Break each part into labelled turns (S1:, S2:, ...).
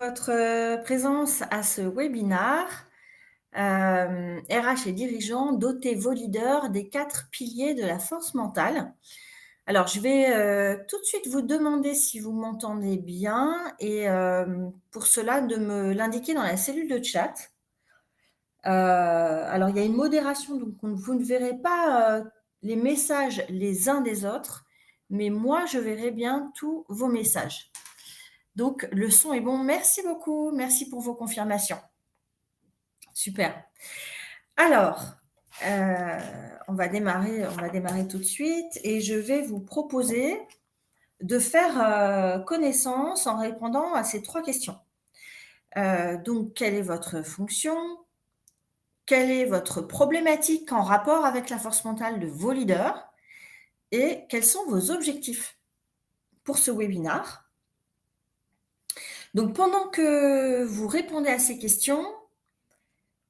S1: Votre présence à ce webinaire, RH et dirigeants, dotez vos leaders des 4 piliers de la force mentale. Alors je vais, tout de suite vous demander si vous m'entendez bien et pour cela de me l'indiquer dans la cellule de chat. Alors il y a une modération, donc vous ne verrez pas, les messages les uns des autres, mais moi je verrai bien tous vos messages. Donc le son est bon. Merci beaucoup, merci pour vos confirmations. Super. Alors, on va démarrer tout de suite et je vais vous proposer de faire, connaissance en répondant à ces 3 questions. Donc quelle est votre fonction? Quelle est votre problématique en rapport avec la force mentale de vos leaders? Et quels sont vos objectifs pour ce webinaire? Donc pendant que vous répondez à ces questions,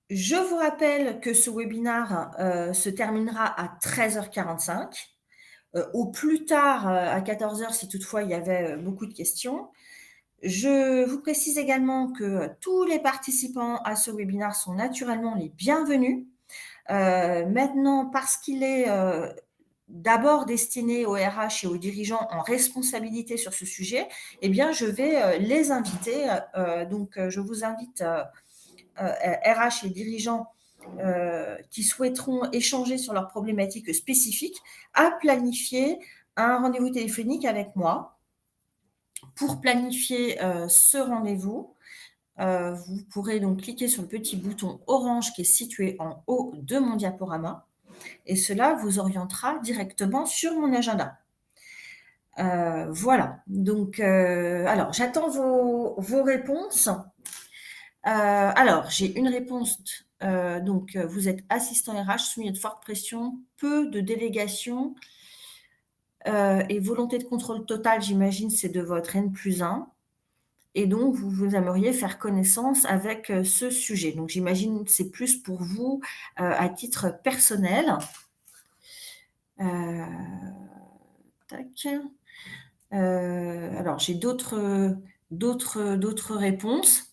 S1: je vous rappelle que ce webinaire, se terminera à 13h45, au plus tard, à 14h si toutefois il y avait, beaucoup de questions. Je vous précise également que tous les participants à ce webinaire sont naturellement les bienvenus. Maintenant parce qu'il est, d'abord destiné aux RH et aux dirigeants en responsabilité sur ce sujet, eh bien je vais, les inviter, donc je vous invite, RH et dirigeants qui souhaiteront échanger sur leurs problématiques spécifiques à planifier un rendez-vous téléphonique avec moi. Pour planifier ce rendez-vous, vous pourrez donc cliquer sur le petit bouton orange qui est situé en haut de mon diaporama et cela vous orientera directement sur mon agenda. Voilà, donc alors j'attends vos réponses. Alors, j'ai une réponse. Donc, vous êtes assistant RH, soumis à de fortes pressions, peu de délégation et volonté de contrôle total, j'imagine, c'est de votre N+1. Et donc, vous aimeriez faire connaissance avec ce sujet. Donc, j'imagine que c'est plus pour vous à titre personnel. Tac. Alors, j'ai d'autres réponses.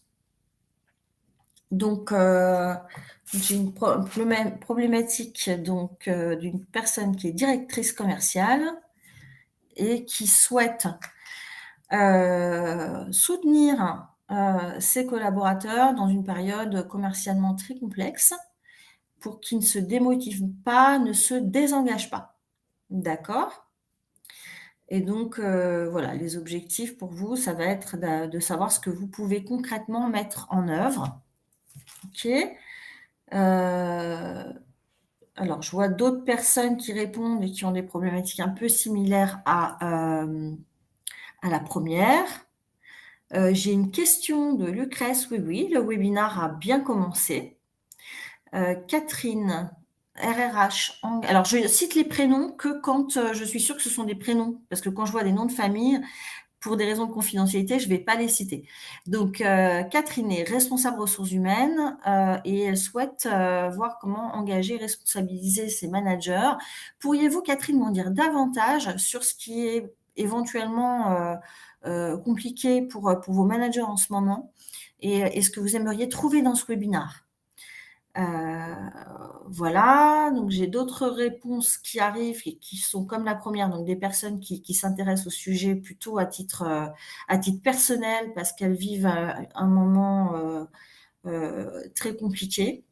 S1: Donc, j'ai une problématique donc, d'une personne qui est directrice commerciale et qui souhaite, soutenir, ses collaborateurs dans une période commercialement très complexe pour qu'ils ne se démotivent pas, ne se désengagent pas. D'accord? Et donc, voilà, les objectifs pour vous, ça va être de savoir ce que vous pouvez concrètement mettre en œuvre. OK? Alors, je vois d'autres personnes qui répondent et qui ont des problématiques un peu similaires à la première. J'ai une question de Lucrèce. Oui, oui, le webinaire a bien commencé. Catherine, RRH. Alors, je cite les prénoms que quand je suis sûre que ce sont des prénoms, parce que quand je vois des noms de famille, pour des raisons de confidentialité, je ne vais pas les citer. Donc, Catherine est responsable ressources humaines et elle souhaite voir comment engager et responsabiliser ses managers. Pourriez-vous, Catherine, m'en dire davantage sur ce qui est éventuellement compliqué pour vos managers en ce moment et ce que vous aimeriez trouver dans ce webinaire? Voilà, donc j'ai d'autres réponses qui arrivent et qui sont comme la première, donc des personnes qui s'intéressent au sujet plutôt à titre personnel parce qu'elles vivent, un moment, très compliqué.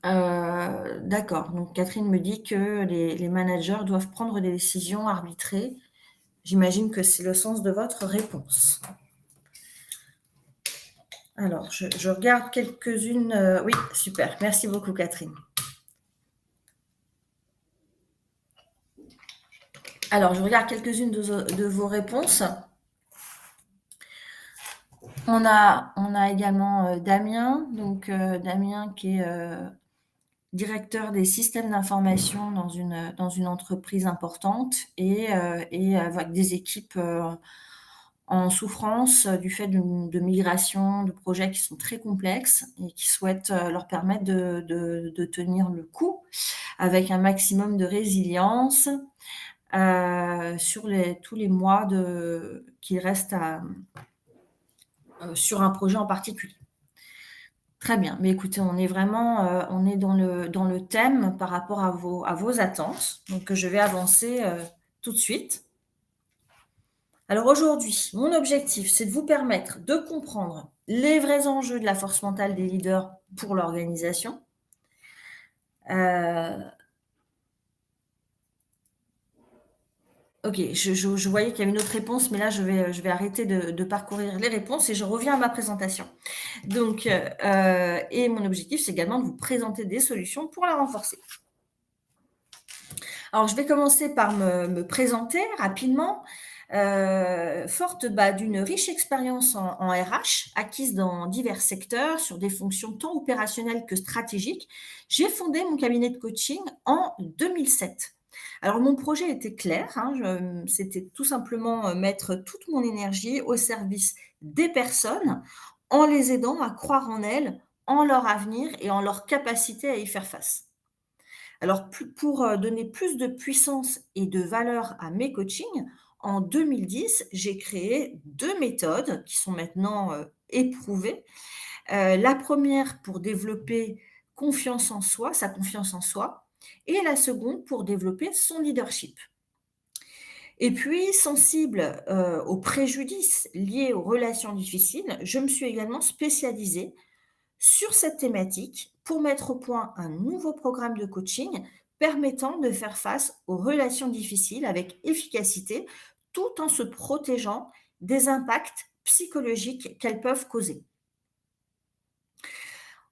S1: D'accord, donc Catherine me dit que les managers doivent prendre des décisions arbitrées. J'imagine que c'est le sens de votre réponse. Alors je regarde quelques-unes, oui, super, merci beaucoup Catherine. Alors, je regarde quelques-unes de vos réponses. On a également Damien, donc Damien qui est directeur des systèmes d'information dans une entreprise importante et avec des équipes en souffrance du fait de migration, de projets qui sont très complexes et qui souhaitent leur permettre de tenir le coup avec un maximum de résilience. Sur tous les mois qu'il reste sur un projet en particulier. Très bien, mais écoutez, on est vraiment, on est dans le thème par rapport à vos attentes, donc je vais avancer, tout de suite. Alors aujourd'hui, mon objectif, c'est de vous permettre de comprendre les vrais enjeux de la force mentale des leaders pour l'organisation. Heu, OK, je voyais qu'il y avait une autre réponse, mais là je vais arrêter de parcourir les réponses et je reviens à ma présentation. Donc et mon objectif, c'est également de vous présenter des solutions pour la renforcer. Alors, je vais commencer par me présenter rapidement. Forte, d'une riche expérience en RH, acquise dans divers secteurs, sur des fonctions tant opérationnelles que stratégiques, j'ai fondé mon cabinet de coaching en 2007. Alors mon projet était clair, hein, c'était tout simplement, mettre toute mon énergie au service des personnes, en les aidant à croire en elles, en leur avenir et en leur capacité à y faire face. Alors pour, donner plus de puissance et de valeur à mes coachings, en 2010, j'ai créé 2 méthodes qui sont maintenant, éprouvées. La première pour développer sa confiance en soi et la seconde pour développer son leadership. Et puis sensible, aux préjudices liés aux relations difficiles, je me suis également spécialisée sur cette thématique pour mettre au point un nouveau programme de coaching permettant de faire face aux relations difficiles avec efficacité tout en se protégeant des impacts psychologiques qu'elles peuvent causer.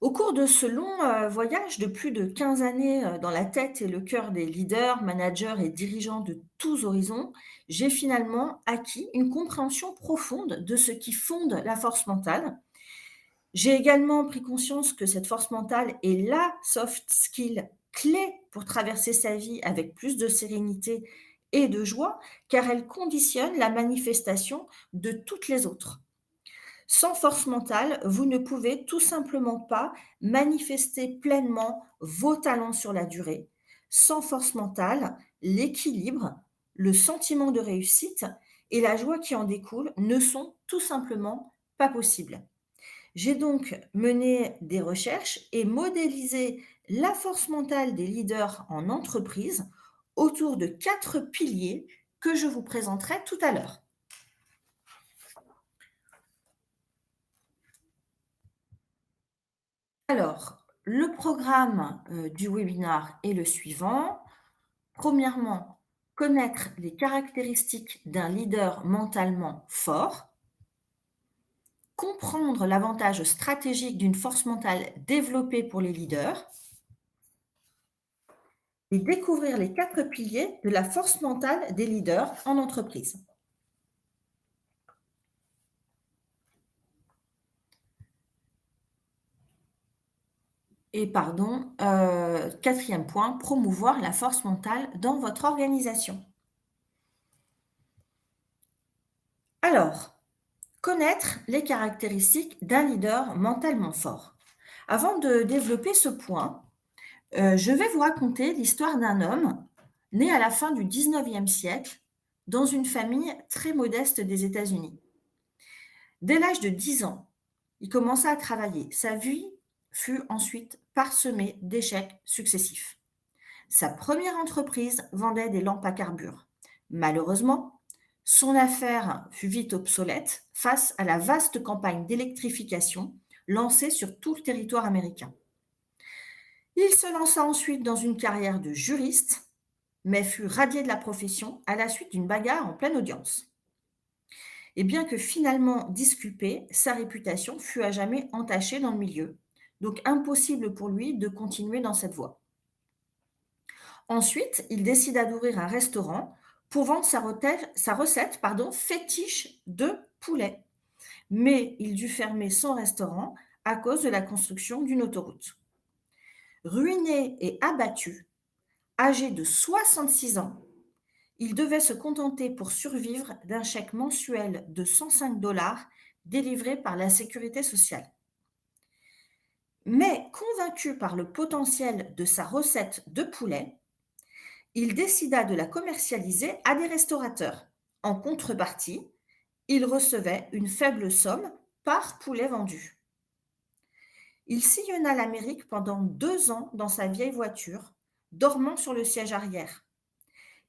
S1: Au cours de ce long voyage de plus de 15 années dans la tête et le cœur des leaders, managers et dirigeants de tous horizons, j'ai finalement acquis une compréhension profonde de ce qui fonde la force mentale. J'ai également pris conscience que cette force mentale est la soft skill clé pour traverser sa vie avec plus de sérénité et de joie, car elle conditionne la manifestation de toutes les autres. Sans force mentale, vous ne pouvez tout simplement pas manifester pleinement vos talents sur la durée. Sans force mentale, l'équilibre, le sentiment de réussite et la joie qui en découle ne sont tout simplement pas possibles. J'ai donc mené des recherches et modélisé la force mentale des leaders en entreprise autour de 4 piliers que je vous présenterai tout à l'heure. Alors, le programme du webinaire est le suivant. Premièrement, connaître les caractéristiques d'un leader mentalement fort, comprendre l'avantage stratégique d'une force mentale développée pour les leaders, et découvrir les 4 piliers de la force mentale des leaders en entreprise. Et pardon, 4e point, promouvoir la force mentale dans votre organisation. Alors, connaître les caractéristiques d'un leader mentalement fort. Avant de développer ce point, je vais vous raconter l'histoire d'un homme né à la fin du 19e siècle dans une famille très modeste des États-Unis. Dès l'âge de 10 ans, il commença à travailler. Sa vie fut ensuite parsemée d'échecs successifs. Sa première entreprise vendait des lampes à carbure. Malheureusement, son affaire fut vite obsolète face à la vaste campagne d'électrification lancée sur tout le territoire américain. Il se lança ensuite dans une carrière de juriste, mais fut radié de la profession à la suite d'une bagarre en pleine audience. Et bien que finalement disculpé, sa réputation fut à jamais entachée dans le milieu, donc impossible pour lui de continuer dans cette voie. Ensuite, il décida d'ouvrir un restaurant pour vendre sa recette fétiche de poulet. Mais il dut fermer son restaurant à cause de la construction d'une autoroute. Ruiné et abattu, âgé de 66 ans, il devait se contenter pour survivre d'un chèque mensuel de 105 $ délivré par la sécurité sociale. Mais convaincu par le potentiel de sa recette de poulet, il décida de la commercialiser à des restaurateurs. En contrepartie, il recevait une faible somme par poulet vendu. Il sillonna l'Amérique pendant 2 ans dans sa vieille voiture, dormant sur le siège arrière.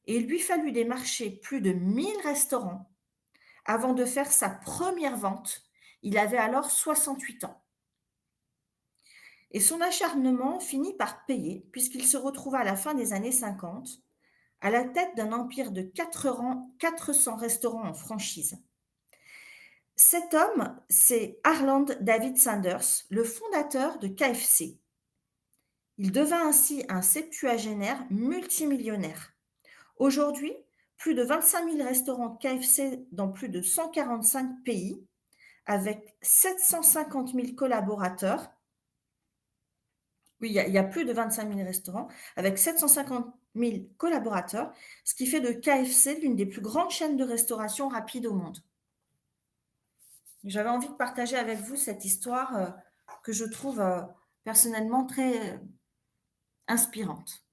S1: Et il lui fallut démarcher plus de 1 000 restaurants avant de faire sa première vente. Il avait alors 68 ans. Et son acharnement finit par payer, puisqu'il se retrouva à la fin des années 50 à la tête d'un empire de 400 restaurants en franchise. Cet homme, c'est Harland David Sanders, le fondateur de KFC. Il devint ainsi un septuagénaire multimillionnaire. Aujourd'hui, plus de 25 000 restaurants KFC dans plus de 145 pays, avec 750 000 collaborateurs. Oui, il y a plus de 25 000 restaurants, avec 750 000 collaborateurs, ce qui fait de KFC l'une des plus grandes chaînes de restauration rapide au monde. J'avais envie de partager avec vous cette histoire que je trouve personnellement très inspirante.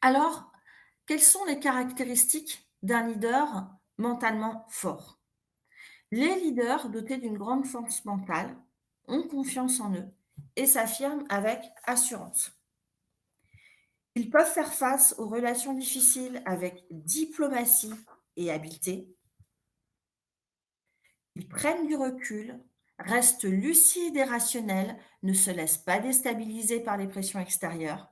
S1: Alors, quelles sont les caractéristiques d'un leader mentalement fort? Les leaders dotés d'une grande force mentale ont confiance en eux et s'affirment avec assurance. Ils peuvent faire face aux relations difficiles avec diplomatie et habileté. Ils prennent du recul, restent lucides et rationnels, ne se laissent pas déstabiliser par les pressions extérieures.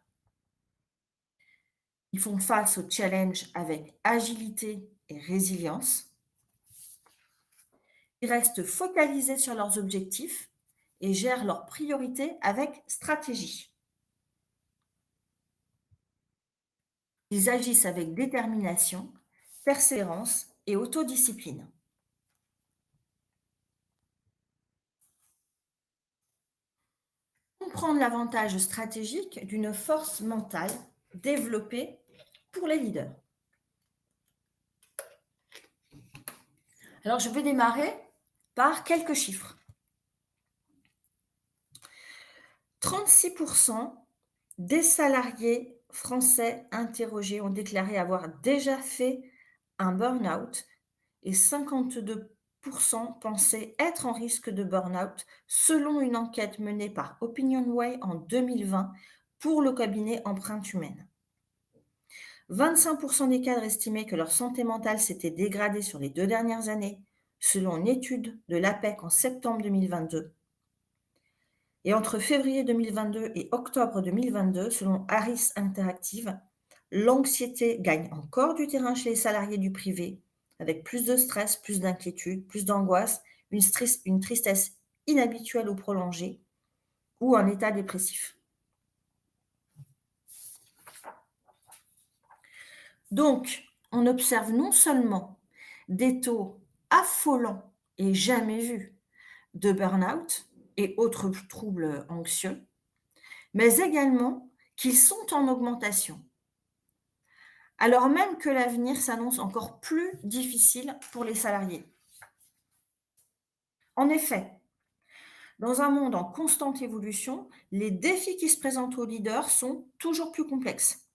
S1: Ils font face aux challenges avec agilité et résilience. Ils restent focalisés sur leurs objectifs et gèrent leurs priorités avec stratégie. Ils agissent avec détermination, persévérance et autodiscipline. Comprendre l'avantage stratégique d'une force mentale développée pour les leaders. Alors, je vais démarrer par quelques chiffres. 36% des salariés français interrogés ont déclaré avoir déjà fait un burn-out et 52% pensaient être en risque de burn-out selon une enquête menée par Opinionway en 2020 pour le cabinet Empreinte Humaine. 25% des cadres estimaient que leur santé mentale s'était dégradée sur les 2 dernières années, selon une étude de l'APEC en septembre 2022. Et entre février 2022 et octobre 2022, selon Harris Interactive, l'anxiété gagne encore du terrain chez les salariés du privé, avec plus de stress, plus d'inquiétude, plus d'angoisse, une tristesse inhabituelle ou prolongée, ou un état dépressif. Donc, on observe non seulement des taux affolants et jamais vus de burn-out et autres troubles anxieux, mais également qu'ils sont en augmentation, alors même que l'avenir s'annonce encore plus difficile pour les salariés. En effet, dans un monde en constante évolution, les défis qui se présentent aux leaders sont toujours plus complexes.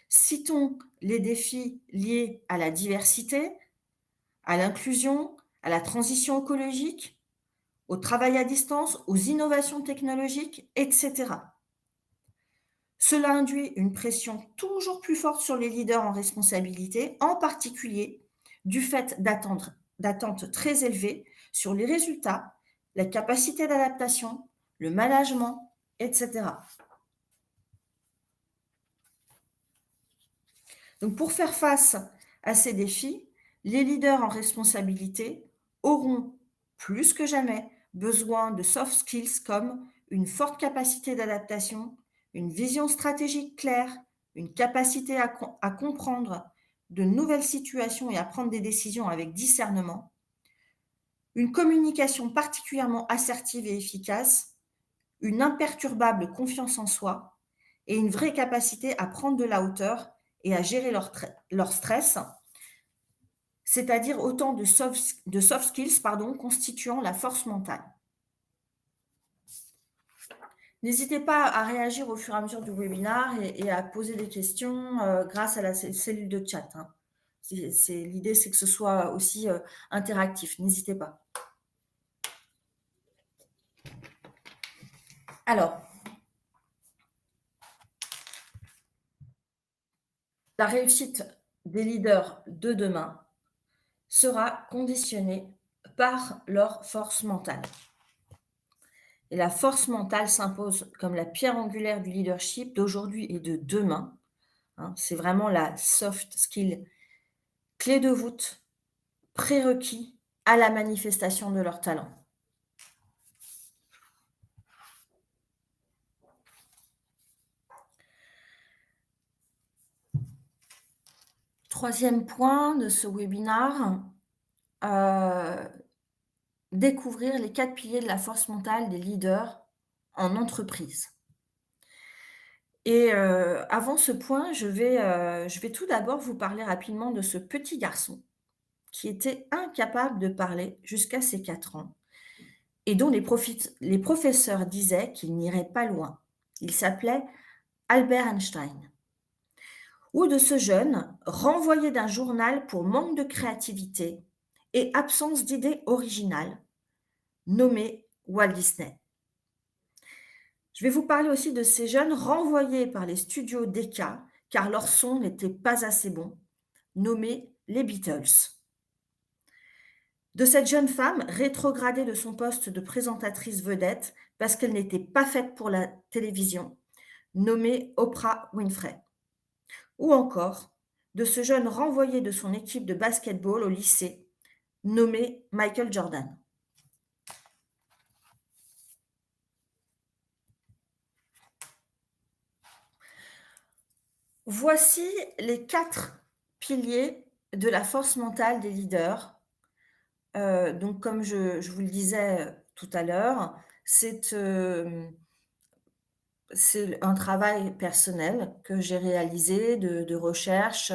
S1: Citons les défis liés à la diversité, à l'inclusion, à la transition écologique, au travail à distance, aux innovations technologiques, etc. Cela induit une pression toujours plus forte sur les leaders en responsabilité, en particulier du fait d'attentes très élevées sur les résultats, la capacité d'adaptation, le management, etc. Donc, pour faire face à ces défis, les leaders en responsabilité auront plus que jamais besoin de soft skills comme une forte capacité d'adaptation, une vision stratégique claire, une capacité à comprendre de nouvelles situations et à prendre des décisions avec discernement, une communication particulièrement assertive et efficace, une imperturbable confiance en soi et une vraie capacité à prendre de la hauteur et à gérer leur stress, c'est-à-dire autant de soft skills constituant la force mentale. N'hésitez pas à réagir au fur et à mesure du webinaire et à poser des questions grâce à la cellule de chat. L'idée, c'est que ce soit aussi interactif. N'hésitez pas. Alors, la réussite des leaders de demain sera conditionnée par leur force mentale. Et la force mentale s'impose comme la pierre angulaire du leadership d'aujourd'hui et de demain, hein. C'est vraiment la soft skill, clé de voûte, prérequis à la manifestation de leur talent. Troisième point de ce webinaire, heu, découvrir les 4 piliers de la force mentale des leaders en entreprise. Et avant ce point, je vais tout d'abord vous parler rapidement de ce petit garçon qui était incapable de parler jusqu'à ses 4 ans et dont les professeurs disaient qu'il n'irait pas loin. Il s'appelait Albert Einstein. Ou de ce jeune renvoyé d'un journal pour manque de créativité et absence d'idées originales, nommé Walt Disney. Je vais vous parler aussi de ces jeunes renvoyés par les studios Decca car leur son n'était pas assez bon, nommés les Beatles. De cette jeune femme rétrogradée de son poste de présentatrice vedette parce qu'elle n'était pas faite pour la télévision, nommée Oprah Winfrey. Ou encore de ce jeune renvoyé de son équipe de basketball au lycée, nommé Michael Jordan. Voici les 4 piliers de la force mentale des leaders. Donc comme je vous le disais tout à l'heure, c'est un travail personnel que j'ai réalisé de recherche,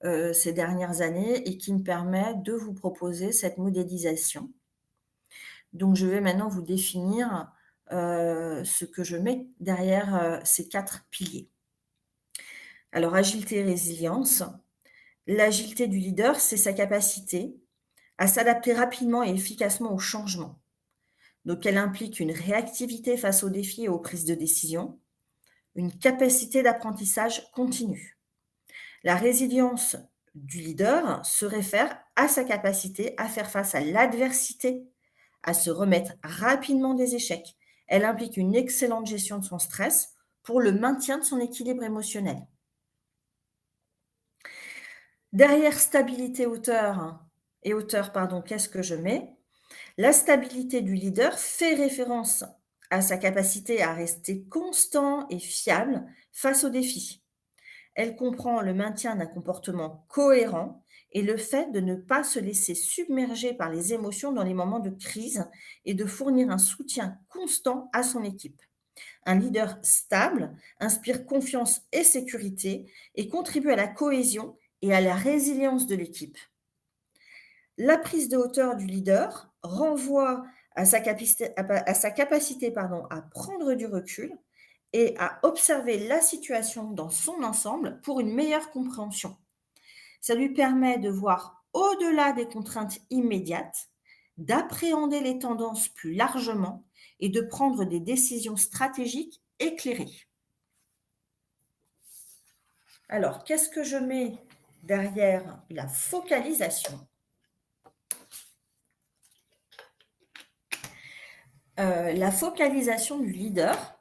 S1: ces dernières années et qui me permet de vous proposer cette modélisation. Donc je vais maintenant vous définir, ce que je mets derrière, ces 4 piliers. Alors agilité et résilience. L'agilité du leader, c'est sa capacité à s'adapter rapidement et efficacement aux changements. Donc elle implique une réactivité face aux défis et aux prises de décision, une capacité d'apprentissage continu. La résilience du leader se réfère à sa capacité à faire face à l'adversité, à se remettre rapidement des échecs. Elle implique une excellente gestion de son stress pour le maintien de son équilibre émotionnel. Derrière stabilité hauteur, pardon, qu'est-ce que je mets? La stabilité du leader fait référence à sa capacité à rester constant et fiable face aux défis. Elle comprend le maintien d'un comportement cohérent et le fait de ne pas se laisser submerger par les émotions dans les moments de crise et de fournir un soutien constant à son équipe. Un leader stable inspire confiance et sécurité et contribue à la cohésion et à la résilience de l'équipe. La prise de hauteur du leader renvoie à sa capacité à prendre du recul et à observer la situation dans son ensemble pour une meilleure compréhension. Ça lui permet de voir au-delà des contraintes immédiates, d'appréhender les tendances plus largement et de prendre des décisions stratégiques éclairées. Alors, qu'est-ce que je mets derrière la focalisation? La focalisation du leader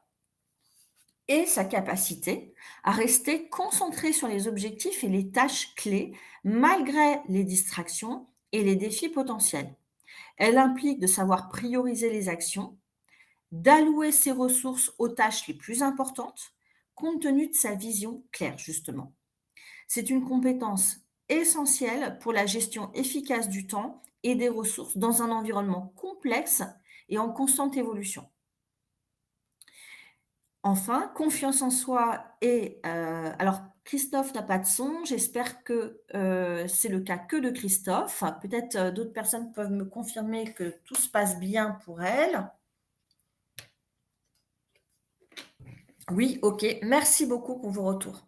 S1: et sa capacité à rester concentré sur les objectifs et les tâches clés malgré les distractions et les défis potentiels. Elle implique de savoir prioriser les actions, d'allouer ses ressources aux tâches les plus importantes, compte tenu de sa vision claire, justement. C'est une compétence essentielle pour la gestion efficace du temps et des ressources dans un environnement complexe et en constante évolution. Enfin, confiance en soi et alors Christophe n'a pas de son, j'espère que, c'est le cas que de Christophe. Peut-être, d'autres personnes peuvent me confirmer que tout se passe bien pour elle. Oui, OK, merci beaucoup pour vos retours.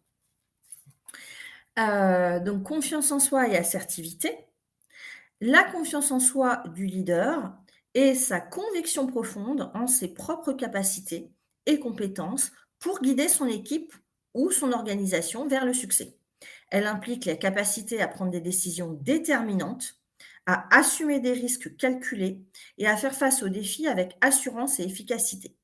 S1: Donc confiance en soi et assertivité. La confiance en soi du leader et sa conviction profonde en ses propres capacités et compétences pour guider son équipe ou son organisation vers le succès. Elle implique la capacité à prendre des décisions déterminantes, à assumer des risques calculés et à faire face aux défis avec assurance et efficacité.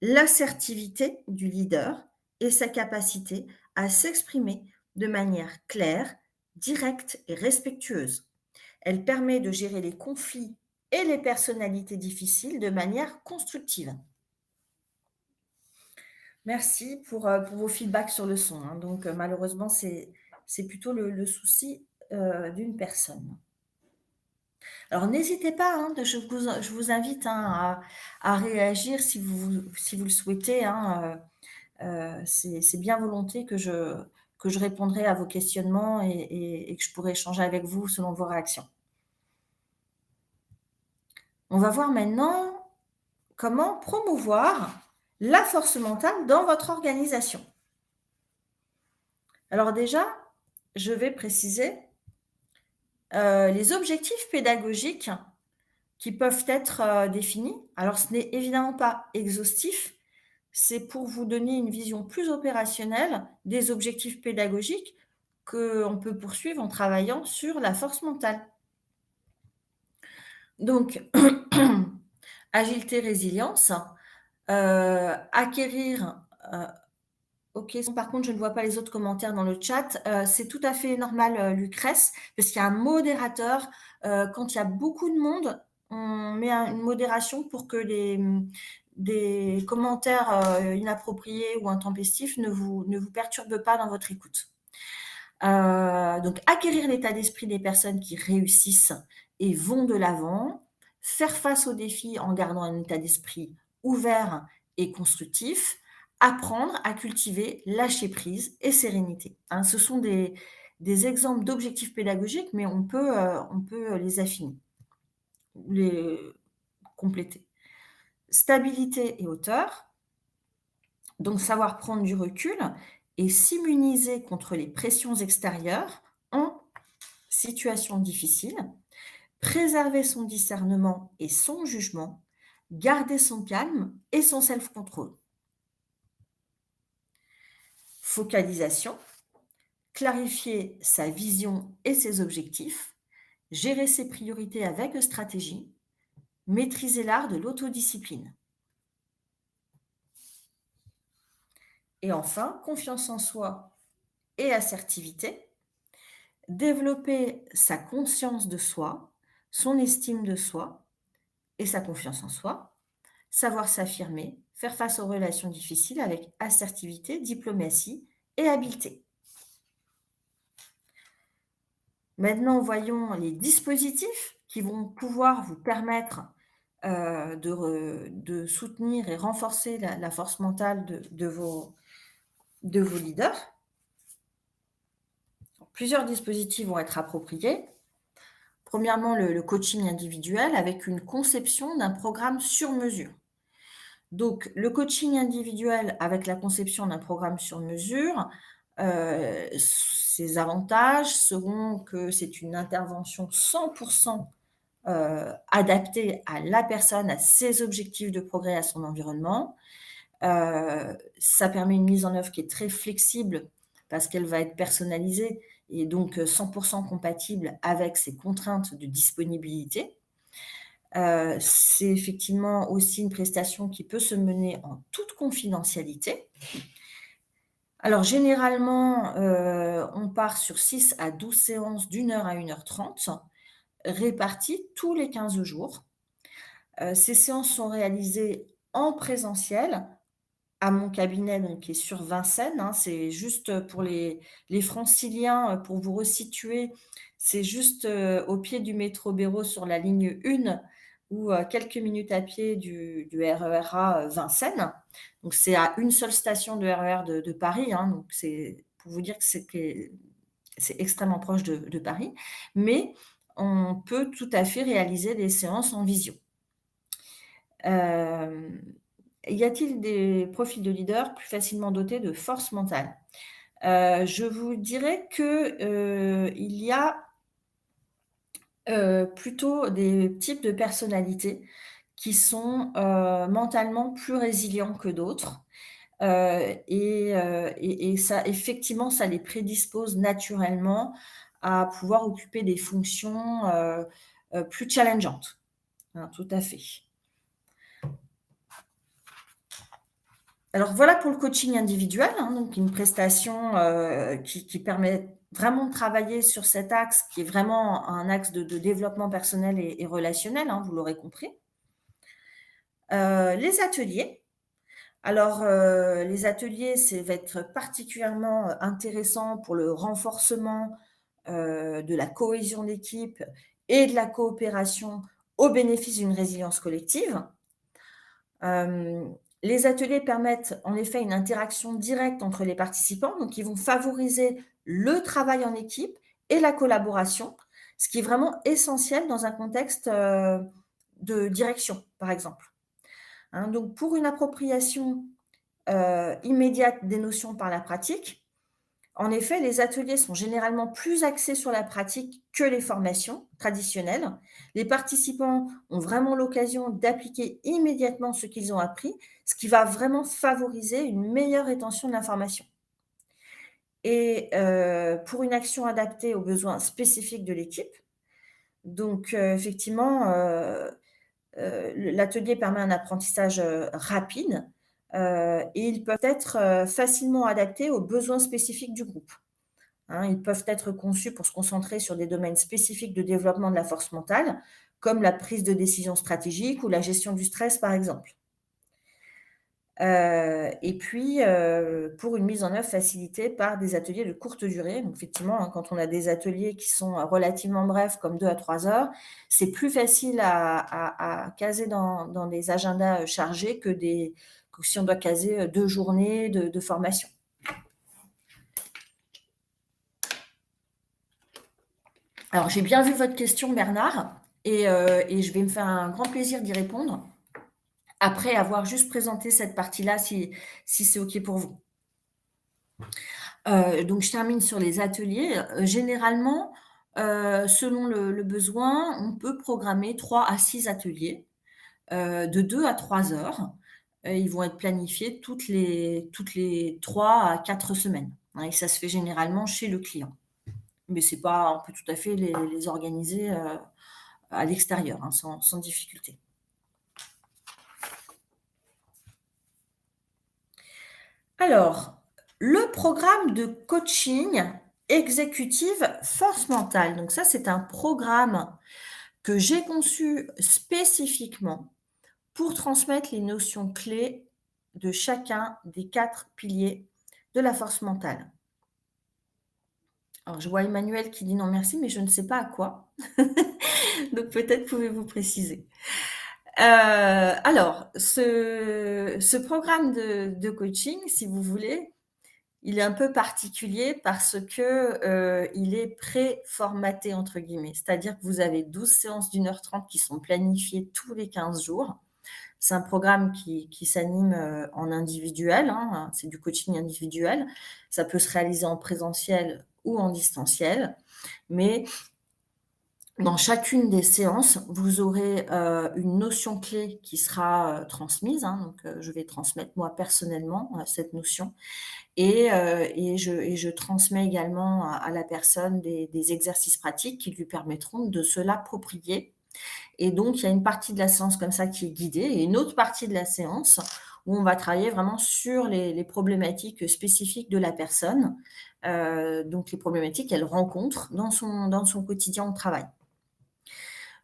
S1: L'assertivité du leader et sa capacité à s'exprimer de manière claire, directe et respectueuse. Elle permet de gérer les conflits et les personnalités difficiles de manière constructive. Merci pour vos feedbacks sur le son, hein. Donc, malheureusement, c'est plutôt le souci, d'une personne. Alors n'hésitez pas, hein, je vous invite, hein, à réagir si vous le souhaitez, hein, c'est bien volontiers que je répondrai à vos questionnements et que je pourrai échanger avec vous selon vos réactions. On va voir maintenant comment promouvoir la force mentale dans votre organisation. Alors déjà, je vais préciser, les objectifs pédagogiques qui peuvent être, définis. Alors ce n'est évidemment pas exhaustif, c'est pour vous donner une vision plus opérationnelle des objectifs pédagogiques qu'on peut poursuivre en travaillant sur la force mentale. Donc agilité, résilience, acquérir, OK, par contre, je ne vois pas les autres commentaires dans le chat. C'est tout à fait normal, Lucrèce, parce qu'il y a un modérateur. Quand il y a beaucoup de monde, on met une modération pour que des commentaires, inappropriés ou intempestifs ne vous perturbent pas dans votre écoute. Donc acquérir l'état d'esprit des personnes qui réussissent et vont de l'avant, faire face aux défis en gardant un état d'esprit ouvert et constructif, apprendre à cultiver lâcher prise et sérénité. Hein, ce sont des exemples d'objectifs pédagogiques, mais on peut les affiner, les compléter. Stabilité et hauteur, donc savoir prendre du recul et s'immuniser contre les pressions extérieures en situation difficile, préserver son discernement et son jugement, garder son calme et son self-control. Focalisation, clarifier sa vision et ses objectifs, gérer ses priorités avec stratégie, maîtriser l'art de l'autodiscipline. Et enfin, confiance en soi et assertivité, développer sa conscience de soi, son estime de soi et sa confiance en soi, savoir s'affirmer, faire face aux relations difficiles avec assertivité, diplomatie et habileté. Maintenant, voyons les dispositifs qui vont pouvoir vous permettre de soutenir et renforcer la force mentale de vos leaders. Plusieurs dispositifs vont être appropriés. Premièrement, le coaching individuel avec une conception d'un programme sur mesure. Donc, le coaching individuel avec la conception d'un programme sur mesure, ses avantages seront que c'est une intervention 100% adaptée à la personne, à ses objectifs de progrès, à son environnement. Ça permet une mise en œuvre qui est très flexible parce qu'elle va être personnalisée et donc 100% compatible avec ses contraintes de disponibilité. C'est effectivement aussi une prestation qui peut se mener en toute confidentialité. Alors généralement, on part sur 6 à 12 séances d'1 heure à 1 heure 30, réparties tous les 15 jours. Ces séances sont réalisées en présentiel à mon cabinet, donc qui est sur Vincennes, hein. C'est juste pour les franciliens, pour vous resituer, c'est juste, au pied du métro Béraud sur la ligne 1 ou quelques minutes à pied du RER A, Vincennes. Donc c'est à une seule station de RER de Paris, hein, donc c'est pour vous dire que c'est extrêmement proche de Paris, mais on peut tout à fait réaliser des séances en visio. Hem, Y a-t-il des profils de leaders plus facilement dotés de force mentale? Je vous dirais que, il y a, plutôt des types de personnalités qui sont, mentalement plus résilients que d'autres, et ça effectivement, ça les prédispose naturellement à pouvoir occuper des fonctions, plus challengeantes. Hein, tout à fait. Alors voilà pour le coaching individuel, hein, donc une prestation, qui permet vraiment de travailler sur cet axe qui est vraiment un axe de développement personnel et relationnel, hein, vous l'aurez compris. Les ateliers. Alors, les ateliers, c'est va être particulièrement, intéressant pour le renforcement, de la cohésion d'équipe et de la coopération au bénéfice d'une résilience collective. Les ateliers permettent en effet une interaction directe entre les participants, donc ils vont favoriser le travail en équipe et la collaboration, ce qui est vraiment essentiel dans un contexte, de direction, par exemple. Hein, donc pour une appropriation, immédiate des notions par la pratique, en effet, les ateliers sont généralement plus axés sur la pratique que les formations traditionnelles. Les participants ont vraiment l'occasion d'appliquer immédiatement ce qu'ils ont appris, ce qui va vraiment favoriser une meilleure rétention de l'information. Et pour une action adaptée aux besoins spécifiques de l'équipe, donc effectivement, l'atelier permet un apprentissage, rapide, et ils peuvent être, facilement adaptés aux besoins spécifiques du groupe. Hein, ils peuvent être conçus pour se concentrer sur des domaines spécifiques de développement de la force mentale, comme la prise de décision stratégique ou la gestion du stress, par exemple. Et puis, pour une mise en œuvre facilitée par des ateliers de courte durée. Donc effectivement, hein, quand on a des ateliers qui sont relativement brefs, comme 2 à 3 heures, c'est plus facile à caser dans des agendas, chargés que si on doit caser, 2 journées de formation. Alors, j'ai bien vu votre question, Bernard, et je vais me faire un grand plaisir d'y répondre, après avoir juste présenté cette partie-là, si c'est OK pour vous. Donc je termine sur les ateliers. Généralement, selon le besoin, on peut programmer 3 à 6 ateliers, de 2 à 3 heures. Ils vont être planifiés toutes les 3 à 4 semaines, hein, et ça se fait généralement chez le client. Mais c'est pas on peut tout à fait les organiser, à l'extérieur, hein, sans difficulté. Alors, le programme de coaching exécutive force mentale. Donc ça, c'est un programme que j'ai conçu spécifiquement pour transmettre les notions clés de chacun des 4 piliers de la force mentale. Alors, je vois Emmanuel qui dit: «Non merci», mais je ne sais pas à quoi. Donc peut-être pouvez-vous préciser? Alors ce programme de coaching, si vous voulez, il est un peu particulier parce que, il est «pré-formaté» entre guillemets. C'est-à-dire que vous avez 12 séances d'1 h 30 qui sont planifiées tous les 15 jours. C'est un programme qui s'anime, en individuel, hein, c'est du coaching individuel. Ça peut se réaliser en présentiel ou en distanciel, mais dans chacune des séances, vous aurez, une notion clé qui sera, transmise, hein, donc je vais transmettre moi personnellement, cette notion, et je transmets également à la personne des exercices pratiques qui lui permettront de se l'approprier, et donc il y a une partie de la séance comme ça qui est guidée et une autre partie de la séance où on va travailler vraiment sur les problématiques spécifiques de la personne, donc les problématiques qu'elle rencontre dans son quotidien au travail.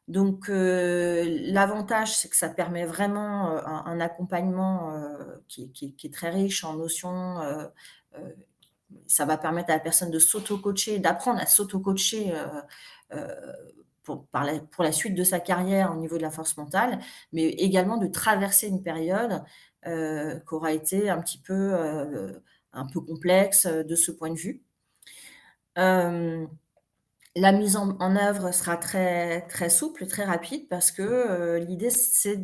S1: Donc l'avantage, c'est que ça permet vraiment, un accompagnement, qui est très riche en notions, heu, ça va permettre à la personne de s'auto-coacher, d'apprendre à s'auto-coacher, pour la suite de sa carrière au niveau de la force mentale, mais également de traverser une période, qui aura été un peu complexe, de ce point de vue. Hem La mise en œuvre sera très très souple, très rapide parce que, l'idée c'est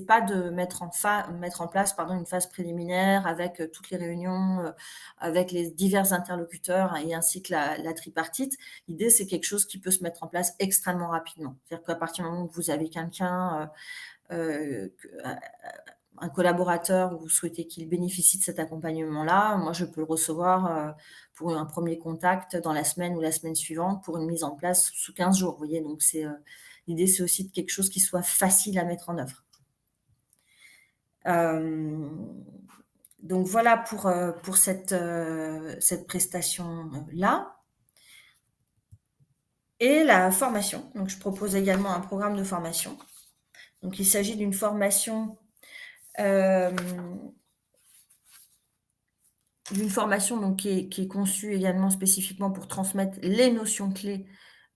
S1: pas de mettre en place, pardon, une phase préliminaire avec, toutes les réunions, avec les divers interlocuteurs et ainsi que la tripartite. L'idée, c'est quelque chose qui peut se mettre en place extrêmement rapidement. C'est-à-dire qu'à partir du moment où vous avez quelqu'un, un collaborateur, vous souhaitez qu'il bénéficie de cet accompagnement-là, moi je peux le recevoir, pour un premier contact dans la semaine ou la semaine suivante pour une mise en place sous 15 jours, vous voyez? Donc l'idée c'est aussi de quelque chose qui soit facile à mettre en œuvre. Hem, donc voilà pour cette prestation, là. Et la formation, donc je propose également un programme de formation. Donc il s'agit d'une formation, hem, donc qui est conçue également spécifiquement pour transmettre les notions clés,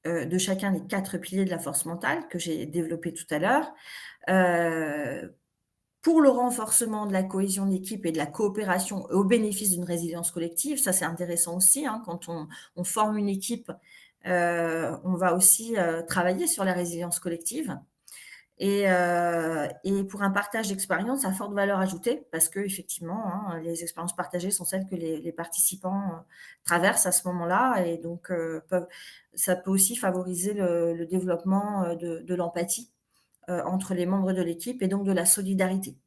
S1: de chacun des 4 piliers de la force mentale que j'ai développés tout à l'heure, pour le renforcement de la cohésion d'équipe et de la coopération au bénéfice d'une résilience collective. Ça, c'est intéressant aussi, hein, quand on forme une équipe, on va aussi, travailler sur la résilience collective. Et pour un partage d'expériences à forte valeur ajoutée parce qu'effectivement, hein, les expériences partagées sont celles que les participants, traversent à ce moment-là et donc ça peut aussi favoriser le développement, de l'empathie, entre les membres de l'équipe et donc de la solidarité.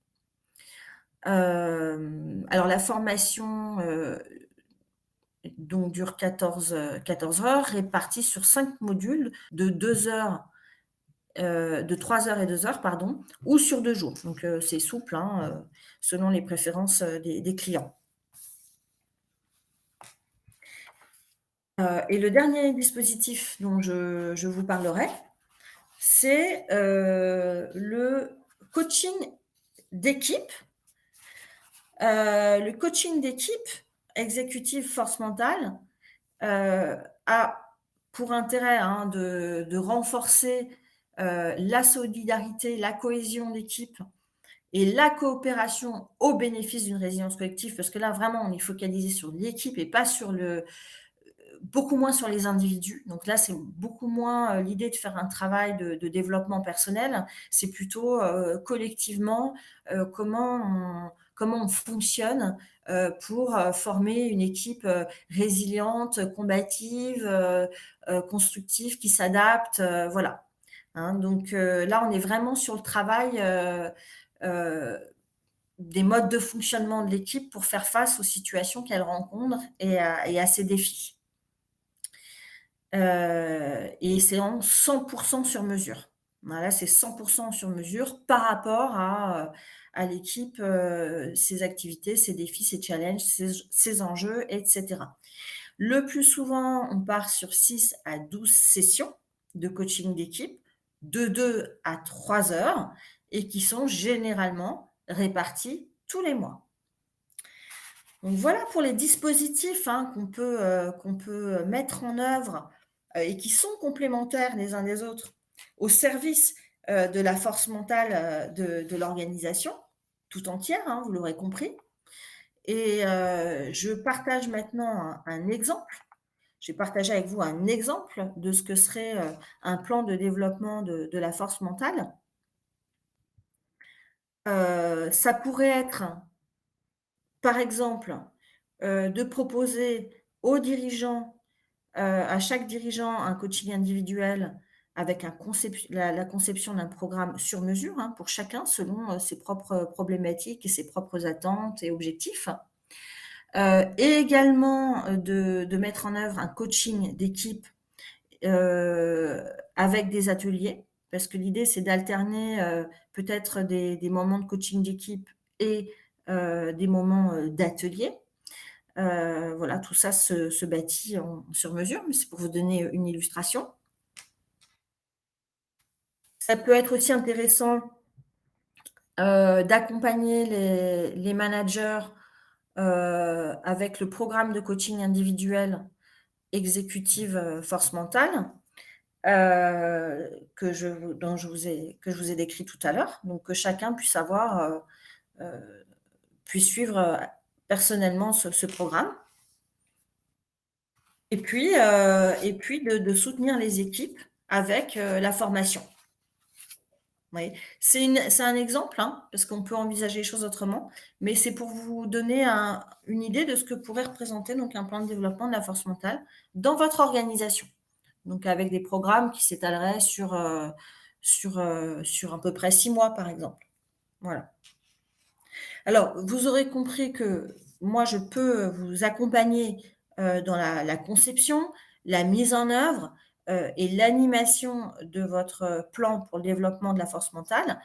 S1: Alors la formation, donc dure 14 heures réparties sur 5 modules de 2 heures, de 3 heures et 2 heures, pardon, ou sur 2 jours. Donc, c'est souple, hein, selon les préférences, des clients. Et le dernier dispositif dont je vous parlerai, c'est, le coaching d'équipe. Le coaching d'équipe exécutive force mentale, a pour intérêt, hein, de renforcer, la solidarité, la cohésion d'équipe et la coopération au bénéfice d'une résilience collective, parce que là, vraiment, on est focalisé sur l'équipe et pas sur beaucoup moins sur les individus. Donc là, c'est beaucoup moins, l'idée de faire un travail de développement personnel. C'est plutôt, collectivement, comment on fonctionne, pour, former une équipe, résiliente, combative, constructive, qui s'adapte, voilà. Hein, donc là, on est vraiment sur le travail, heu, des modes de fonctionnement de l'équipe pour faire face aux situations qu'elle rencontre et à ses défis. Et c'est en 100 sur mesure. Voilà, c'est 100 sur mesure par rapport à l'équipe, ses activités, ses défis, ses challenges, ses enjeux et cetera. Le plus souvent, on part sur 6 à 12 sessions de coaching d'équipe, de 2 à 3 heures et qui sont généralement réparties tous les mois. Donc voilà pour les dispositifs, hein, qu'on peut mettre en œuvre, et qui sont complémentaires les uns des autres au service, de la force mentale, de l'organisation tout entière, hein, vous l'aurez compris. Et je partage maintenant un exemple. Je vais partager avec vous un exemple de ce que serait, un plan de développement de la force mentale. Ça pourrait être, par exemple, de proposer aux dirigeants, à chaque dirigeant, un coaching individuel avec la conception d'un programme sur mesure, hein, pour chacun selon, ses propres problématiques et ses propres attentes et objectifs. Et également, de mettre en œuvre un coaching d'équipe, heu, avec des ateliers. Parce que l'idée, c'est d'alterner, peut-être des moments de coaching d'équipe et des moments, d'atelier. Voilà, tout ça se bâtit sur mesure, mais c'est pour vous donner une illustration. Ça peut être aussi intéressant, d'accompagner les managers, avec le programme de coaching individuel exécutive, force mentale, que je vous ai décrit tout à l'heure. Donc que chacun puisse avoir, puisse suivre, personnellement ce programme. Et puis de soutenir les équipes avec, la formation. Oui, c'est un exemple, hein, parce qu'on peut envisager les choses autrement, mais c'est pour vous donner une idée de ce que pourrait représenter donc un plan de développement de la force mentale dans votre organisation. Donc avec des programmes qui s'étaleraient sur, sur à peu près 6 mois, par exemple. Voilà. Alors, vous aurez compris que moi, je peux vous accompagner, dans la conception, la mise en œuvre, et l'animation de votre plan pour le développement de la force mentale,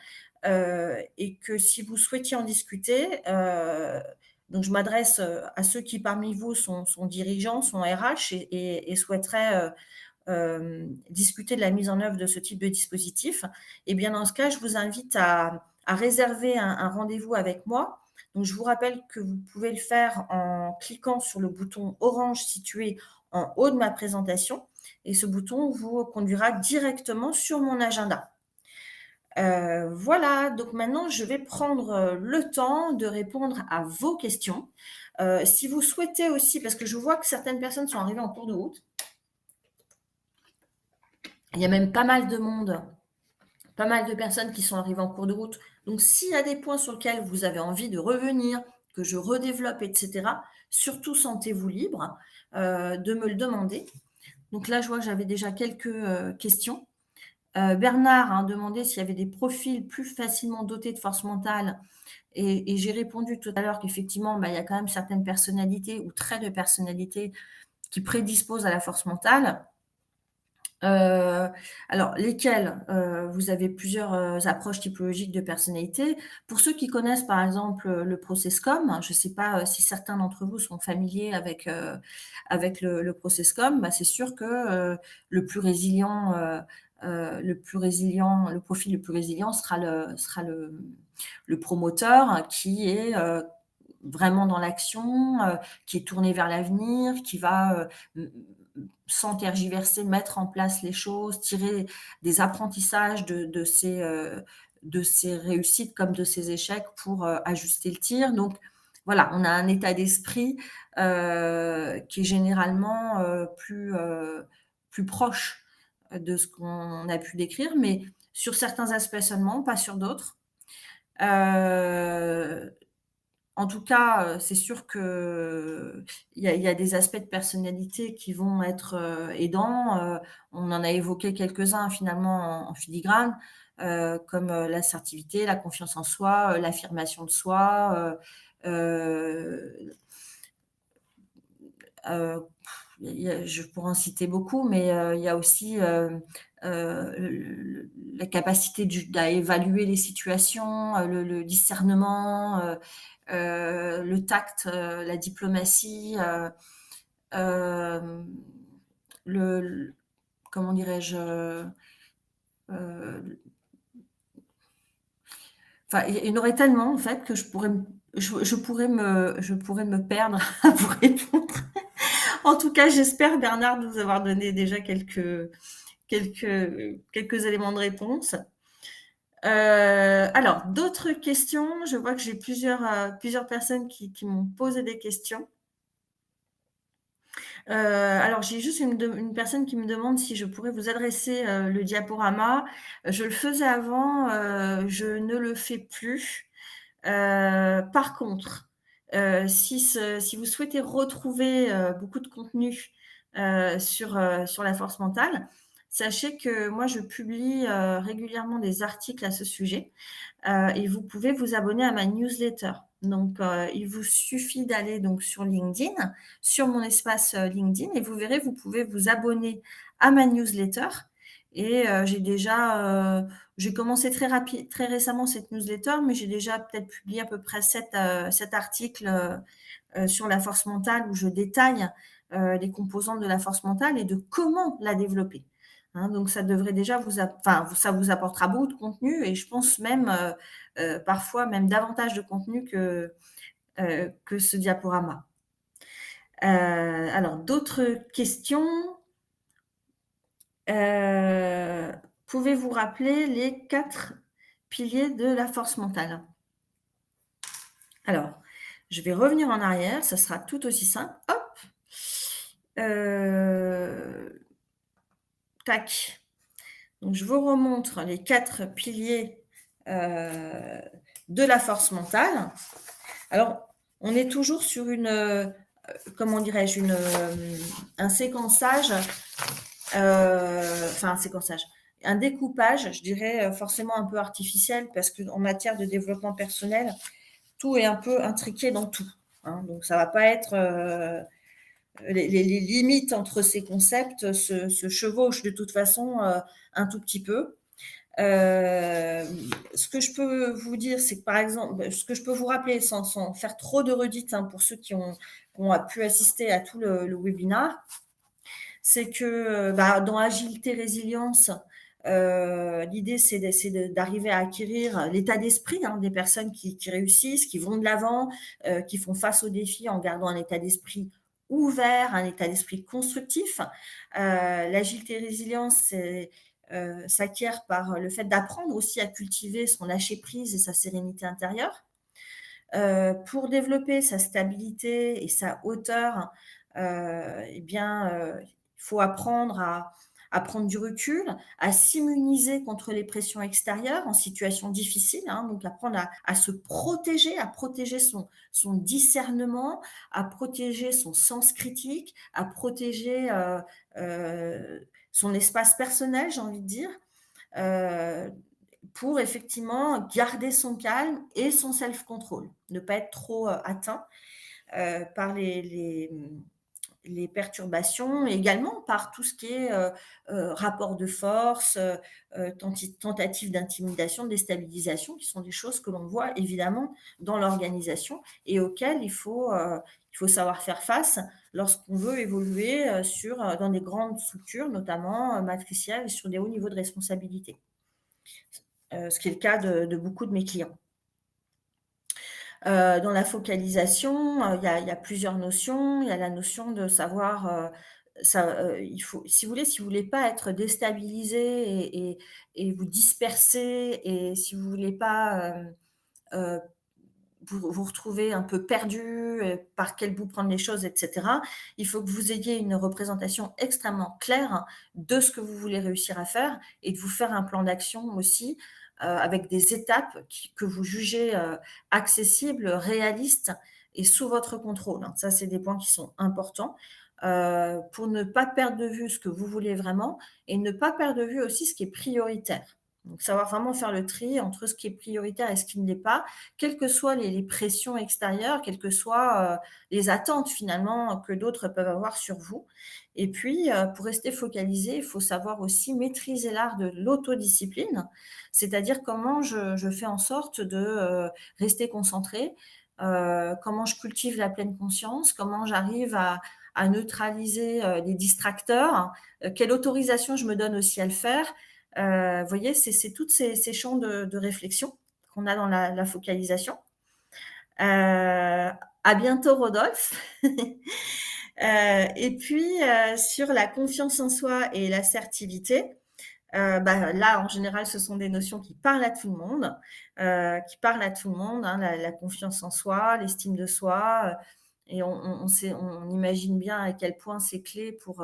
S1: et que si vous souhaitiez en discuter, donc je m'adresse, à ceux qui parmi vous sont dirigeants, sont RH et souhaiteraient, discuter de la mise en œuvre de ce type de dispositif, et bien dans ce cas, je vous invite à réserver un rendez-vous avec moi. Donc je vous rappelle que vous pouvez le faire en cliquant sur le bouton orange situé en haut de ma présentation et ce bouton vous conduira directement sur mon agenda. Voilà, donc maintenant je vais prendre, le temps de répondre à vos questions. Si vous souhaitez aussi, parce que je vois que certaines personnes sont arrivées en cours de route. Il y a même pas mal de monde, pas mal de personnes qui sont arrivées en cours de route. Donc, s'il y a des points sur lesquels vous avez envie de revenir, que je redéveloppe, etc., surtout sentez-vous libre de me le demander. Donc là, je vois que j'avais déjà quelques questions. Bernard a demandé s'il y avait des profils plus facilement dotés de force mentale. Et j'ai répondu tout à l'heure qu'effectivement, il y a quand même certaines personnalités ou traits de personnalité qui prédisposent à la force mentale. Alors lesquels? Vous avez plusieurs, approches typologiques de personnalité. Pour ceux qui connaissent par exemple, le ProcessCom, je ne sais pas, si certains d'entre vous sont familiers avec le ProcessCom, c'est sûr que, le plus résilient, le profil le plus résilient sera le promoteur qui est, vraiment dans l'action, qui est tourné vers l'avenir, qui va, sans tergiverser, mettre en place les choses, tirer des apprentissages de ses réussites comme de ses échecs pour, ajuster le tir. Donc voilà, on a un état d'esprit, qui est généralement, plus proche de ce qu'on a pu décrire, mais sur certains aspects seulement, pas sur d'autres. Heu En tout cas, c'est sûr qu'il y a des aspects de personnalité qui vont être, aidants, on en a évoqué quelques-uns finalement en filigrane, comme, l'assertivité, la confiance en soi, l'affirmation de soi, heu heu, je pourrais en citer beaucoup, mais, il y a aussi, la capacité à évaluer les situations, le discernement, le tact, la diplomatie, hem, le comment dirais-je? Enfin, il y en aurait tellement en fait que je pourrais me perdre à vous répondre. En tout cas, j'espère Bernard de vous avoir donné déjà quelques éléments de réponse. Alors d'autres questions? Je vois que j'ai plusieurs personnes qui m'ont posé des questions. Alors j'ai juste une personne qui me demande si je pourrais vous adresser, le diaporama. Je le faisais avant, je ne le fais plus. Par contre, si vous souhaitez retrouver, beaucoup de contenu, sur la force mentale, sachez que moi je publie, régulièrement des articles à ce sujet, et vous pouvez vous abonner à ma newsletter. Donc, il vous suffit d'aller donc sur LinkedIn, sur mon espace, LinkedIn et vous verrez, vous pouvez vous abonner à ma newsletter et j'ai commencé très récemment cette newsletter, mais j'ai déjà peut-être publié à peu près 7 articles, sur la force mentale où je détaille, les composantes de la force mentale et de comment la développer. Hein, donc ça devrait déjà ça vous apportera beaucoup de contenu et je pense même, parfois même davantage de contenu que ce diaporama. Alors d'autres questions? Pouvez-vous rappeler les 4 piliers de la force mentale? Alors, je vais revenir en arrière, ça sera tout aussi simple. Hop! Heu, tac. Donc je vous remontre les 4 piliers, heu, de la force mentale. Alors, on est toujours sur comment dirais-je? Un séquençage, enfin un séquençage, un découpage, je dirais, forcément un peu artificiel parce qu'en matière de développement personnel, tout est un peu intriqué dans tout, hein. Donc ça va pas être, les limites entre ces concepts se chevauchent de toute façon, un tout petit peu. Ce que je peux vous dire, c'est que par exemple, ce que je peux vous rappeler sans faire trop de redites, hein, pour ceux qui ont pu assister à tout le webinaire, c'est que, bah, dans agilité résilience, l'idée d'arriver à acquérir l'état d'esprit, hein, des personnes qui réussissent, qui vont de l'avant, qui font face aux défis en gardant un état d'esprit ouvert, un état d'esprit constructif. L'agilité résilience, s'acquiert par le fait d'apprendre aussi à cultiver son lâcher prise et sa sérénité intérieure. Pour développer sa stabilité et sa hauteur, et bien, il faut apprendre à prendre du recul, à s'immuniser contre les pressions extérieures en situation difficile, hein, donc apprendre à se protéger, à protéger son discernement, à protéger son sens critique, à protéger, son espace personnel, j'ai envie de dire. Heu, pour effectivement garder son calme et son self-control. Ne pas être trop, atteint, par les perturbations et également par tout ce qui est, rapport de force, tentative d'intimidation, de déstabilisation, qui sont des choses que l'on voit évidemment dans l'organisation et auxquelles il faut savoir faire face lorsqu'on veut évoluer, dans des grandes structures, notamment, matricielles et sur des hauts niveaux de responsabilité. Ce qui est le cas de beaucoup de mes clients. Dans la focalisation, il y a plusieurs notions. Il y a la notion de savoir, il faut si vous voulez pas être déstabilisé et vous disperser et si vous voulez pas, heu, vous retrouver un peu perdu, par quel bout prendre les choses et cetera, il faut que vous ayez une représentation extrêmement claire de ce que vous voulez réussir à faire et de vous faire un plan d'action aussi, avec des étapes que vous jugez, accessibles, réalistes et sous votre contrôle, hein. Ça, c'est des points qui sont importants, pour ne pas perdre de vue ce que vous voulez vraiment et ne pas perdre de vue aussi ce qui est prioritaire. Donc savoir vraiment faire le tri entre ce qui est prioritaire et ce qui ne l'est pas, quelles que soient les pressions extérieures, quelles que soient, les attentes finalement que d'autres peuvent avoir sur vous. Et puis, pour rester focalisé, il faut savoir aussi maîtriser l'art de l'autodiscipline, c'est-à-dire comment je fais en sorte de, rester concentrée, comment je cultive la pleine conscience, comment j'arrive à neutraliser, les distracteurs, quelle autorisation je me donne aussi à le faire. Vous voyez, c'est toutes ces champs de réflexion qu'on a dans la focalisation. À bientôt Rodolphe. Et puis, sur la confiance en soi et l'assertivité, bah, là, en général, ce sont des notions qui parlent à tout le monde, hein, la confiance en soi, l'estime de soi, et on imagine bien à quel point c'est clé pour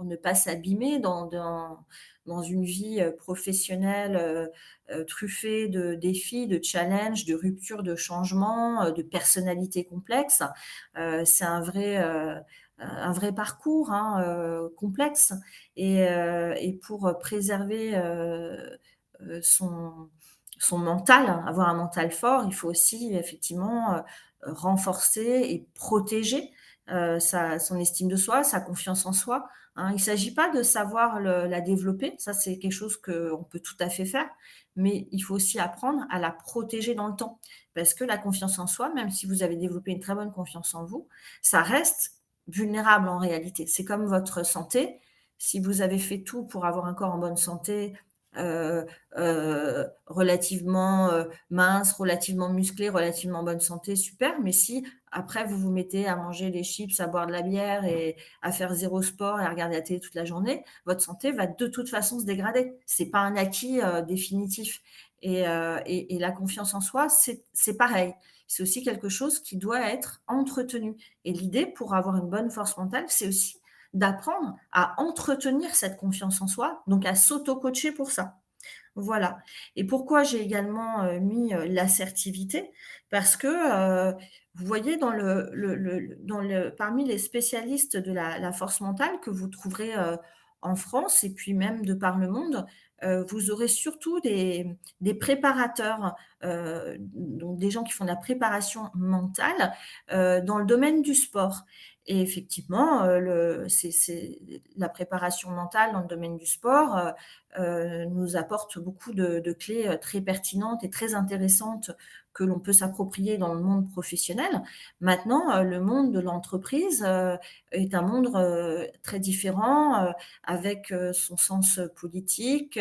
S1: ne pas s'abîmer dans une vie, professionnelle, truffée de défis, de challenges, de ruptures, de changements, de personnalités complexes. C'est un vrai parcours, hein, complexe et pour préserver, son mental, avoir un mental fort, il faut aussi effectivement, renforcer et protéger, son estime de soi, sa confiance en soi, hein. Il ne s'agit pas de savoir la développer, ça c'est quelque chose qu'on peut tout à fait faire, mais il faut aussi apprendre à la protéger dans le temps. Parce que la confiance en soi, même si vous avez développé une très bonne confiance en vous, ça reste vulnérable en réalité. C'est comme votre santé, si vous avez fait tout pour avoir un corps en bonne santé, heu relativement, mince, relativement musclé, relativement en bonne santé, super. Mais si après vous vous mettez à manger des chips, à boire de la bière et à faire zéro sport et à regarder la télé toute la journée, votre santé va de toute façon se dégrader. C'est pas un acquis, définitif et la confiance en soi, c'est pareil. C'est aussi quelque chose qui doit être entretenu et l'idée pour avoir une bonne force mentale, c'est aussi d'apprendre à entretenir cette confiance en soi, donc à s'auto-coacher pour ça. Voilà. Et pourquoi j'ai également, mis, l'assertivité? Parce que, vous voyez dans le parmi les spécialistes de la force mentale que vous trouverez, en France et puis même de par le monde, vous aurez surtout des préparateurs, donc des gens qui font de la préparation mentale, dans le domaine du sport et effectivement, le c'est la préparation mentale dans le domaine du sport, nous apporte beaucoup de clés, très pertinentes et très intéressantes que l'on peut s'approprier dans le monde professionnel. Maintenant, le monde de l'entreprise, est un monde, très différent, avec, son sens politique,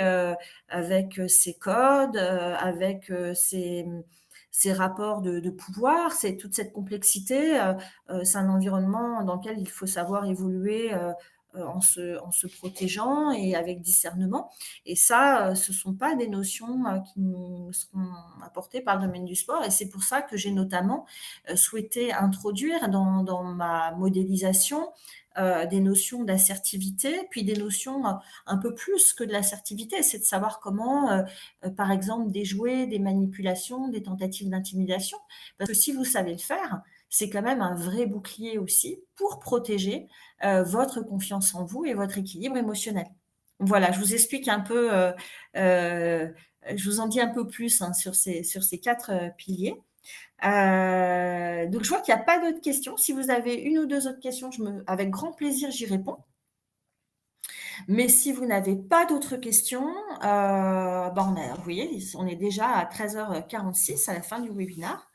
S1: avec, ses codes, avec, ses rapports de pouvoir. C'est toute cette complexité, c'est un environnement dans lequel il faut savoir évoluer, en se protégeant et avec discernement et ça, ce ne sont pas des notions, qui nous seront apportées par le domaine du sport et c'est pour ça que j'ai notamment, souhaité introduire dans ma modélisation, des notions d'assertivité, puis des notions, un peu plus que de l'assertivité. C'est de savoir comment, par exemple, déjouer des manipulations, des tentatives d'intimidation. Parce que si vous savez le faire, c'est quand même un vrai bouclier aussi pour protéger, votre confiance en vous et votre équilibre émotionnel. Voilà, je vous explique un peu, je vous en dis un peu plus, hein, sur ces 4 piliers. Donc je vois qu'il y a pas d'autres questions. Si vous avez une ou 2 autres questions, avec grand plaisir, j'y réponds. Mais si vous n'avez pas d'autres questions, vous voyez, on est déjà à 13h46 à la fin du webinaire.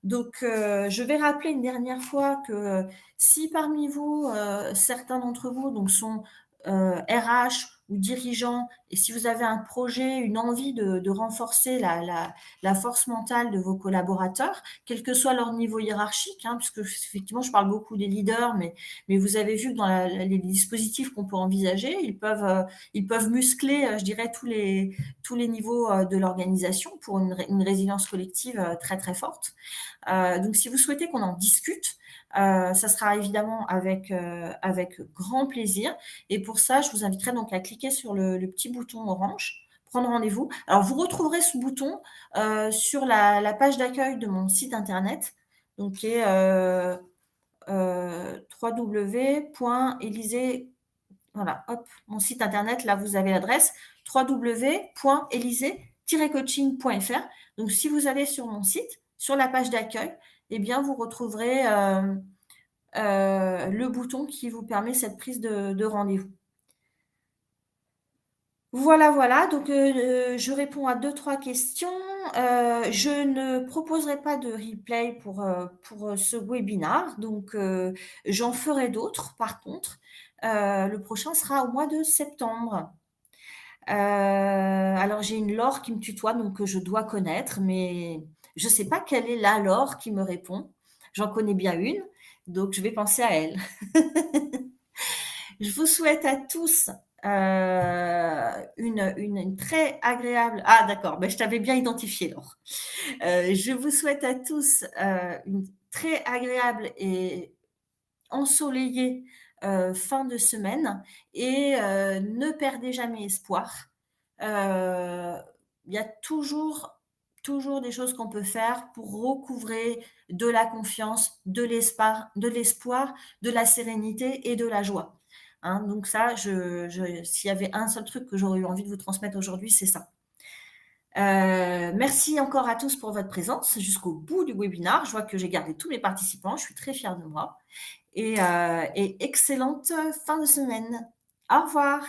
S1: Donc, je vais rappeler une dernière fois que si parmi vous, certains d'entre vous donc sont, RH ou dirigeants et si vous avez un projet, une envie de renforcer la force mentale de vos collaborateurs, quel que soit leur niveau hiérarchique, hein, puisque effectivement je parle beaucoup des leaders, mais vous avez vu que dans les dispositifs qu'on peut envisager, ils peuvent muscler, je dirais tous les niveaux, de l'organisation pour une résilience collective, très, très forte. Donc si vous souhaitez qu'on en discute, ça sera évidemment avec grand plaisir et pour ça, je vous inviterai donc à cliquer sur le petit bouton orange, prendre rendez-vous. Alors vous retrouverez ce bouton, sur la page d'accueil de mon site internet, donc qui est, www.élysée voilà, hop, mon site internet, là vous avez l'adresse www.élysée-coaching.fr. Donc si vous allez sur mon site, sur la page d'accueil, eh bien vous retrouverez, le bouton qui vous permet cette prise de rendez-vous. Voilà, voilà, donc je réponds à deux-trois questions. Je ne proposerai pas de replay pour ce webinaire, donc j'en ferai d'autres par contre. Le prochain sera au mois de septembre. Alors j'ai une Laure qui me tutoie, donc que je dois connaître, mais je ne sais pas quelle est la Laure qui me répond. J'en connais bien une, donc je vais penser à elle. Je vous souhaite à tous, une très agréable ah d'accord, je t'avais bien identifié Laure. Je vous souhaite à tous, une très agréable et ensoleillée, fin de semaine et ne perdez jamais espoir. Il y a toujours des choses qu'on peut faire pour recouvrer de la confiance, de l'espoir, de la sérénité et de la joie. Hein, donc ça, s'il y avait un seul truc que j'aurais eu envie de vous transmettre aujourd'hui, c'est ça. Merci encore à tous pour votre présence jusqu'au bout du webinaire. Je vois que j'ai gardé tous mes participants, je suis très fière de moi et excellente fin de semaine. Au revoir.